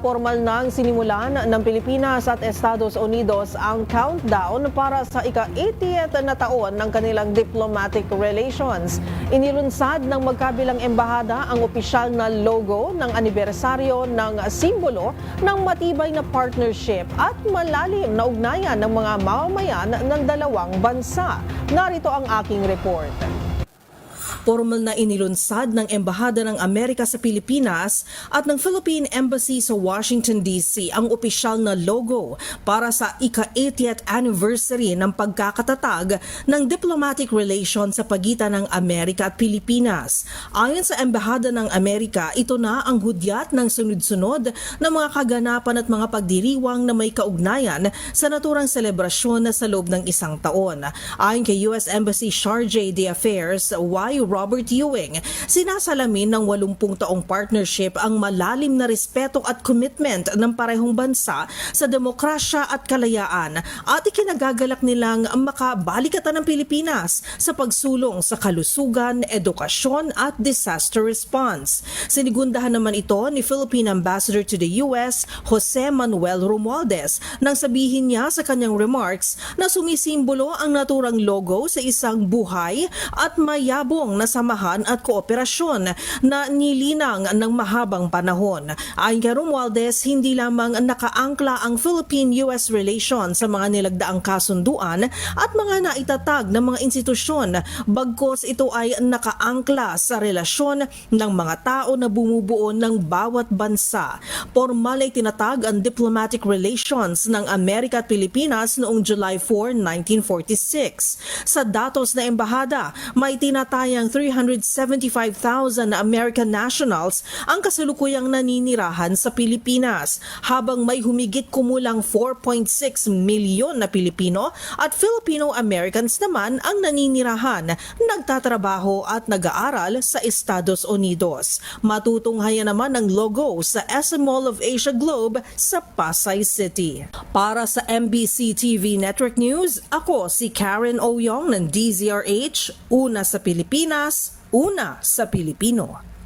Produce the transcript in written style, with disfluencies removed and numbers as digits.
Formal nang sinimulan ng Pilipinas at Estados Unidos ang countdown para sa ika-80th na taon ng kanilang diplomatic relations. Inilunsad ng magkabilang embahada ang opisyal na logo ng anibersaryo ng simbolo ng matibay na partnership at malalim na ugnayan ng mga mamamayan ng dalawang bansa. Narito ang aking report. Formal na inilunsad ng Embahada ng Amerika sa Pilipinas at ng Philippine Embassy sa Washington, D.C. ang opisyal na logo para sa ika-80th anniversary ng pagkakatatag ng diplomatic relations sa pagitan ng Amerika at Pilipinas. Ayon sa Embahada ng Amerika, ito na ang hudyat ng sunod-sunod na mga kaganapan at mga pagdiriwang na may kaugnayan sa naturang selebrasyon sa loob ng isang taon. Ayon kay U.S. Embassy Charge d'Affaires, Robert Ewing, sinasalamin ng 80 taong partnership ang malalim na respeto at commitment ng parehong bansa sa demokrasya at kalayaan at ikinagagalak nilang makabalikatan ng Pilipinas sa pagsulong sa kalusugan, edukasyon at disaster response. Sinigundahan naman ito ni Philippine Ambassador to the US, Jose Manuel Romualdez, nang sabihin niya sa kanyang remarks na sumisimbolo ang naturang logo sa isang buhay at mayabong na samahan at kooperasyon na nilinang ng mahabang panahon. Ayon kay Romualdez, hindi lamang nakaangkla ang Philippine-US relations sa mga nilagdaang kasunduan at mga naitatag ng mga institusyon, bagkos ito ay nakaangkla sa relasyon ng mga tao na bumubuo ng bawat bansa. Formal ay tinatag ang diplomatic relations ng Amerika at Pilipinas noong July 4, 1946. Sa datos na embahada, may tinatayang 375,000 na American nationals ang kasalukuyang naninirahan sa Pilipinas, habang may humigit kumulang 4.6 milyon na Pilipino at Filipino-Americans naman ang naninirahan, nagtatrabaho at nag-aaral sa Estados Unidos. Matutunghayan naman ang logo sa SM Mall of Asia Globe sa Pasay City. Para sa MBC TV Network News, ako si Karen Oyong ng DZRH, una sa Pilipinas, una sa Pilipino.